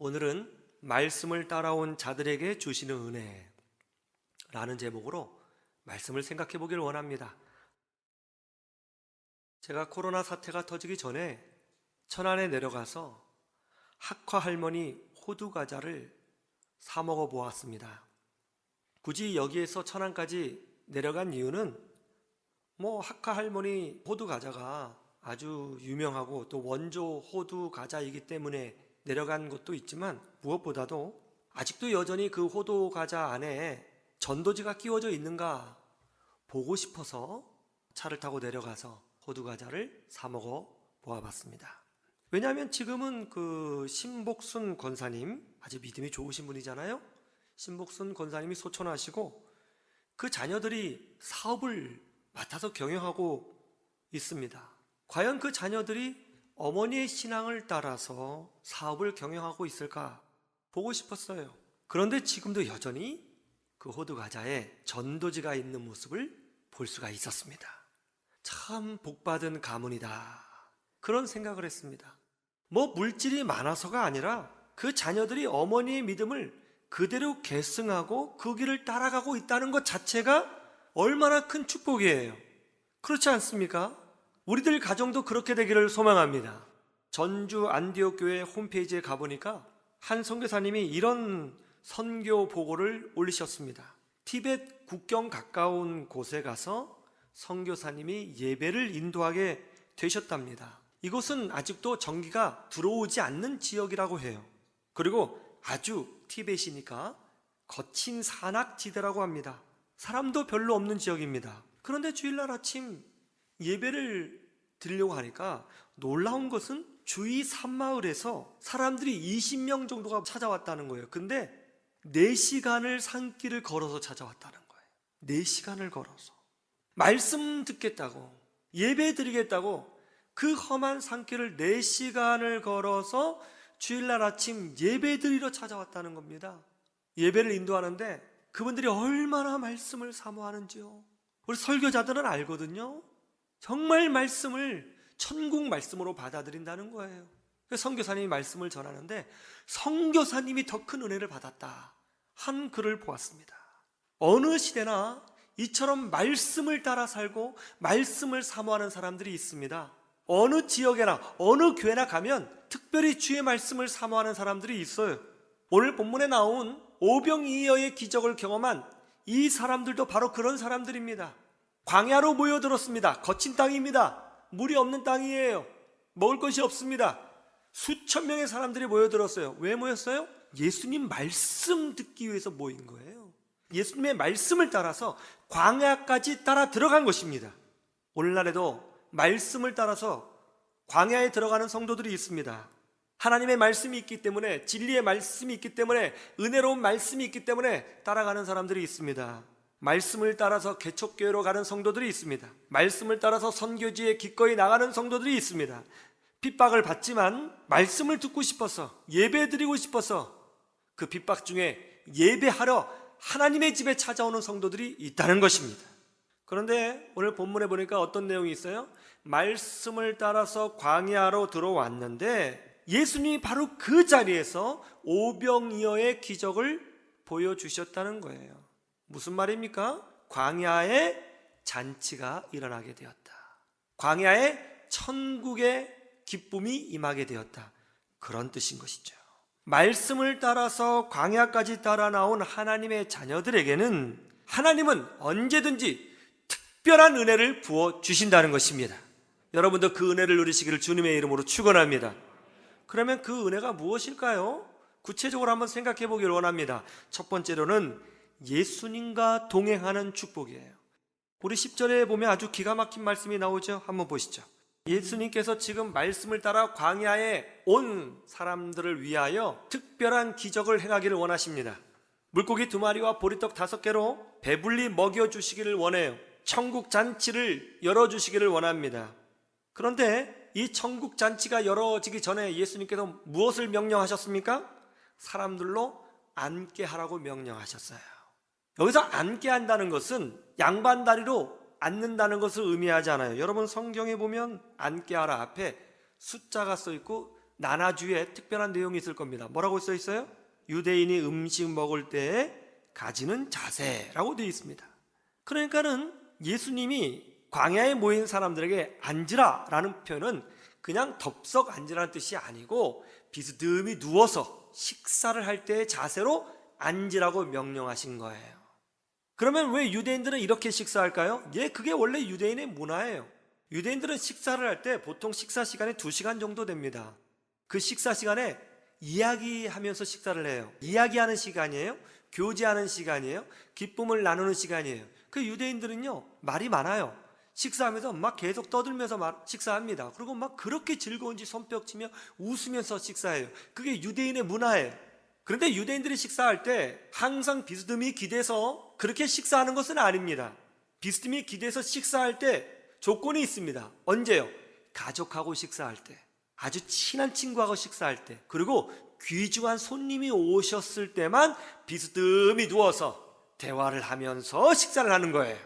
오늘은 말씀을 따라온 자들에게 주시는 은혜라는 제목으로 말씀을 생각해 보기를 원합니다. 제가 코로나 사태가 터지기 전에 천안에 내려가서 학화 할머니 호두 과자를 사 먹어 보았습니다. 굳이 여기에서 천안까지 내려간 이유는 학화 할머니 호두 과자가 아주 유명하고 또 원조 호두 과자이기 때문에 내려간 것도 있지만, 무엇보다도 아직도 여전히 그 호두 과자 안에 전도지가 끼워져 있는가 보고 싶어서 차를 타고 내려가서 호두 과자를 사 먹어 보아봤습니다. 왜냐하면 지금은 그 신복순 권사님, 아주 믿음이 좋으신 분이잖아요. 신복순 권사님이 소천하시고 그 자녀들이 사업을 맡아서 경영하고 있습니다. 과연 그 자녀들이 어머니의 신앙을 따라서 사업을 경영하고 있을까 보고 싶었어요. 그런데 지금도 여전히 그 호두 과자에 전도지가 있는 모습을 볼 수가 있었습니다. 참 복받은 가문이다, 그런 생각을 했습니다. 물질이 많아서가 아니라 그 자녀들이 어머니의 믿음을 그대로 계승하고 그 길을 따라가고 있다는 것 자체가 얼마나 큰 축복이에요. 그렇지 않습니까? 우리들 가정도 그렇게 되기를 소망합니다. 전주 안디옥 교회 홈페이지에 가보니까 한 선교사님이 이런 선교 보고를 올리셨습니다. 티벳 국경 가까운 곳에 가서 선교사님이 예배를 인도하게 되셨답니다. 이곳은 아직도 전기가 들어오지 않는 지역이라고 해요. 그리고 아주 티벳이니까 거친 산악지대라고 합니다. 사람도 별로 없는 지역입니다. 그런데 주일날 아침 예배를 드리려고 하니까 놀라운 것은 주위 산마을에서 사람들이 20명 정도가 찾아왔다는 거예요. 근데 4시간을 산길을 걸어서 찾아왔다는 거예요. 4시간을 걸어서 말씀 듣겠다고, 예배 드리겠다고 그 험한 산길을 4시간을 걸어서 주일날 아침 예배 드리러 찾아왔다는 겁니다. 예배를 인도하는데 그분들이 얼마나 말씀을 사모하는지요. 우리 설교자들은 알거든요. 정말 말씀을 천국 말씀으로 받아들인다는 거예요. 선교사님이 말씀을 전하는데 선교사님이 더 큰 은혜를 받았다 한 글을 보았습니다. 어느 시대나 이처럼 말씀을 따라 살고 말씀을 사모하는 사람들이 있습니다. 어느 지역에나 어느 교회나 가면 특별히 주의 말씀을 사모하는 사람들이 있어요. 오늘 본문에 나온 오병이어의 기적을 경험한 이 사람들도 바로 그런 사람들입니다. 광야로 모여들었습니다. 거친 땅입니다. 물이 없는 땅이에요. 먹을 것이 없습니다. 수천 명의 사람들이 모여들었어요. 왜 모였어요? 예수님 말씀 듣기 위해서 모인 거예요. 예수님의 말씀을 따라서 광야까지 따라 들어간 것입니다. 오늘날에도 말씀을 따라서 광야에 들어가는 성도들이 있습니다. 하나님의 말씀이 있기 때문에, 진리의 말씀이 있기 때문에, 은혜로운 말씀이 있기 때문에 따라가는 사람들이 있습니다. 말씀을 따라서 개척교회로 가는 성도들이 있습니다. 말씀을 따라서 선교지에 기꺼이 나가는 성도들이 있습니다. 핍박을 받지만 말씀을 듣고 싶어서, 예배 드리고 싶어서 그 핍박 중에 예배하러 하나님의 집에 찾아오는 성도들이 있다는 것입니다. 그런데 오늘 본문에 보니까 어떤 내용이 있어요? 말씀을 따라서 광야로 들어왔는데 예수님이 바로 그 자리에서 오병이어의 기적을 보여주셨다는 거예요. 무슨 말입니까? 광야에 잔치가 일어나게 되었다. 광야에 천국의 기쁨이 임하게 되었다. 그런 뜻인 것이죠. 말씀을 따라서 광야까지 따라 나온 하나님의 자녀들에게는 하나님은 언제든지 특별한 은혜를 부어주신다는 것입니다. 여러분도 그 은혜를 누리시기를 주님의 이름으로 축원합니다. 그러면 그 은혜가 무엇일까요? 구체적으로 한번 생각해 보기를 원합니다. 첫 번째로는 예수님과 동행하는 축복이에요. 우리 10절에 보면 아주 기가 막힌 말씀이 나오죠. 한번 보시죠. 예수님께서 지금 말씀을 따라 광야에 온 사람들을 위하여 특별한 기적을 행하기를 원하십니다. 물고기 2마리와 보리떡 5개로 배불리 먹여주시기를 원해요. 천국 잔치를 열어주시기를 원합니다. 그런데 이 천국 잔치가 열어지기 전에 예수님께서 무엇을 명령하셨습니까? 사람들로 앉게 하라고 명령하셨어요. 여기서 앉게 한다는 것은 양반다리로 앉는다는 것을 의미하지 않아요. 여러분 성경에 보면 앉게 하라 앞에 숫자가 써 있고 나나주에 특별한 내용이 있을 겁니다. 뭐라고 써 있어요? 유대인이 음식 먹을 때 가지는 자세라고 되어 있습니다. 그러니까는 예수님이 광야에 모인 사람들에게 앉으라 라는 표현은 그냥 덥석 앉으라는 뜻이 아니고 비스듬히 누워서 식사를 할 때의 자세로 앉으라고 명령하신 거예요. 그러면 왜 유대인들은 이렇게 식사할까요? 그게 원래 유대인의 문화예요. 유대인들은 식사를 할 때 보통 식사 시간이 2시간 정도 됩니다. 그 식사 시간에 이야기하면서 식사를 해요. 이야기하는 시간이에요. 교제하는 시간이에요. 기쁨을 나누는 시간이에요. 그 유대인들은요, 말이 많아요. 식사하면서 막 계속 떠들면서 식사합니다. 그리고 막 그렇게 즐거운지 손뼉치며 웃으면서 식사해요. 그게 유대인의 문화예요. 그런데 유대인들이 식사할 때 항상 비스듬히 기대서 그렇게 식사하는 것은 아닙니다. 비스듬히 기대서 식사할 때 조건이 있습니다. 언제요? 가족하고 식사할 때, 아주 친한 친구하고 식사할 때, 그리고 귀중한 손님이 오셨을 때만 비스듬히 누워서 대화를 하면서 식사를 하는 거예요.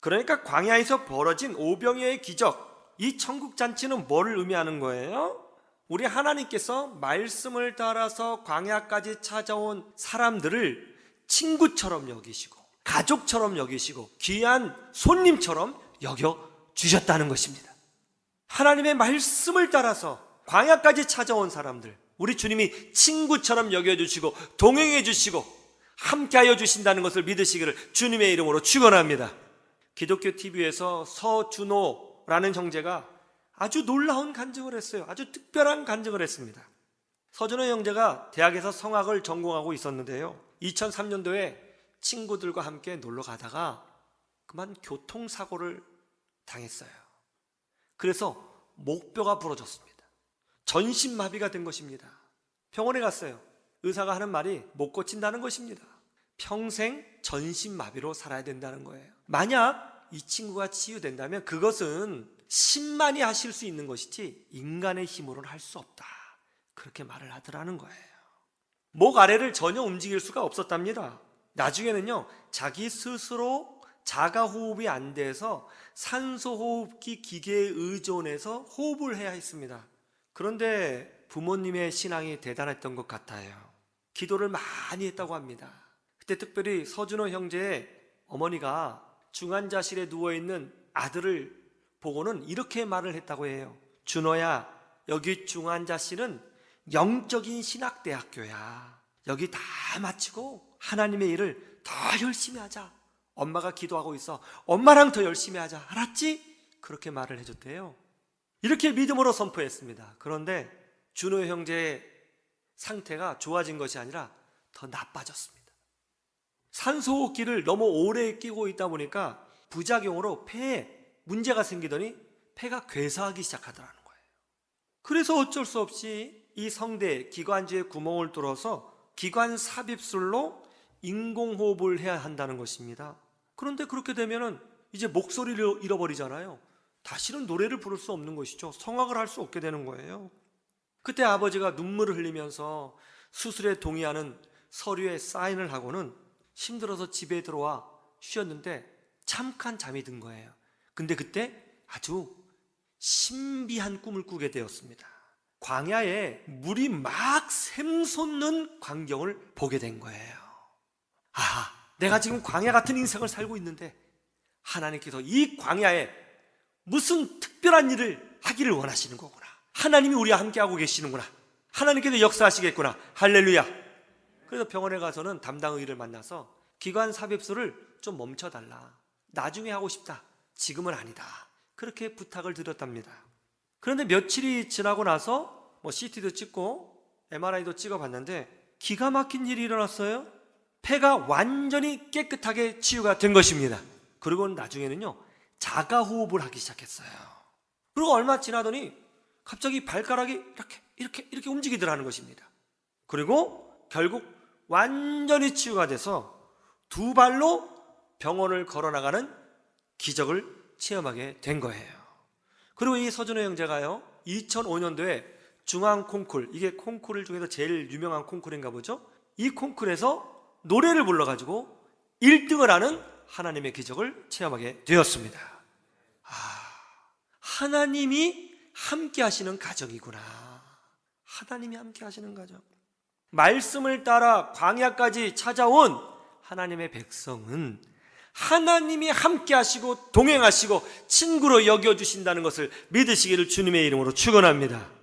그러니까 광야에서 벌어진 오병이어의 기적, 이 천국잔치는 뭐를 의미하는 거예요? 우리 하나님께서 말씀을 따라서 광야까지 찾아온 사람들을 친구처럼 여기시고 가족처럼 여기시고 귀한 손님처럼 여겨주셨다는 것입니다. 하나님의 말씀을 따라서 광야까지 찾아온 사람들, 우리 주님이 친구처럼 여겨주시고 동행해 주시고 함께하여 주신다는 것을 믿으시기를 주님의 이름으로 축원합니다. 기독교 TV에서 서준호라는 형제가 아주 놀라운 간증을 했어요. 아주 특별한 간증을 했습니다. 서준호 형제가 대학에서 성악을 전공하고 있었는데요, 2003년도에 친구들과 함께 놀러 가다가 그만 교통사고를 당했어요. 그래서 목뼈가 부러졌습니다. 전신마비가 된 것입니다. 병원에 갔어요. 의사가 하는 말이 못 고친다는 것입니다. 평생 전신마비로 살아야 된다는 거예요. 만약 이 친구가 치유된다면 그것은 신만이 하실 수 있는 것이지 인간의 힘으로는 할 수 없다, 그렇게 말을 하더라는 거예요. 목 아래를 전혀 움직일 수가 없었답니다. 나중에는요, 자기 스스로 자가호흡이 안 돼서 산소호흡기 기계에 의존해서 호흡을 해야 했습니다. 그런데 부모님의 신앙이 대단했던 것 같아요. 기도를 많이 했다고 합니다. 그때 특별히 서준호 형제의 어머니가 중환자실에 누워있는 아들을 보고는 이렇게 말을 했다고 해요. 준호야, 여기 중환자실은 영적인 신학대학교야. 여기 다 마치고 하나님의 일을 더 열심히 하자. 엄마가 기도하고 있어. 엄마랑 더 열심히 하자. 알았지? 그렇게 말을 해줬대요. 이렇게 믿음으로 선포했습니다. 그런데 준호 형제의 상태가 좋아진 것이 아니라 더 나빠졌습니다. 산소호흡기를 너무 오래 끼고 있다 보니까 부작용으로 폐에 문제가 생기더니 폐가 괴사하기 시작하더라는 거예요. 그래서 어쩔 수 없이 이 성대 기관지에 구멍을 뚫어서 기관 삽입술로 인공호흡을 해야 한다는 것입니다. 그런데 그렇게 되면은 이제 목소리를 잃어버리잖아요. 다시는 노래를 부를 수 없는 것이죠. 성악을 할 수 없게 되는 거예요. 그때 아버지가 눈물을 흘리면서 수술에 동의하는 서류에 사인을 하고는 힘들어서 집에 들어와 쉬었는데 잠깐 잠이 든 거예요. 근데 그때 아주 신비한 꿈을 꾸게 되었습니다. 광야에 물이 막 샘솟는 광경을 보게 된 거예요. 아, 내가 지금 광야 같은 인생을 살고 있는데 하나님께서 이 광야에 무슨 특별한 일을 하기를 원하시는 거구나. 하나님이 우리와 함께하고 계시는구나. 하나님께서 역사하시겠구나. 할렐루야. 그래서 병원에 가서는 담당 의를 만나서 기관 삽입술을 좀 멈춰달라. 나중에 하고 싶다. 지금은 아니다. 그렇게 부탁을 드렸답니다. 그런데 며칠이 지나고 나서 CT도 찍고 MRI도 찍어봤는데 기가 막힌 일이 일어났어요. 폐가 완전히 깨끗하게 치유가 된 것입니다. 그리고 나중에는요, 자가호흡을 하기 시작했어요. 그리고 얼마 지나더니 갑자기 발가락이 이렇게 움직이더라는 것입니다. 그리고 결국 완전히 치유가 돼서 두 발로 병원을 걸어나가는 기적을 체험하게 된 거예요. 그리고 이 서준호 형제가요, 2005년도에 중앙 콩쿨, 이게 콩쿨 중에서 제일 유명한 콩쿨인가 보죠. 이 콩쿨에서 노래를 불러가지고 1등을 하는 하나님의 기적을 체험하게 되었습니다. 하나님이 함께 하시는 가정이구나. 하나님이 함께 하시는 거죠. 말씀을 따라 광야까지 찾아온 하나님의 백성은 하나님이 함께 하시고 동행하시고 친구로 여겨주신다는 것을 믿으시기를 주님의 이름으로 축원합니다.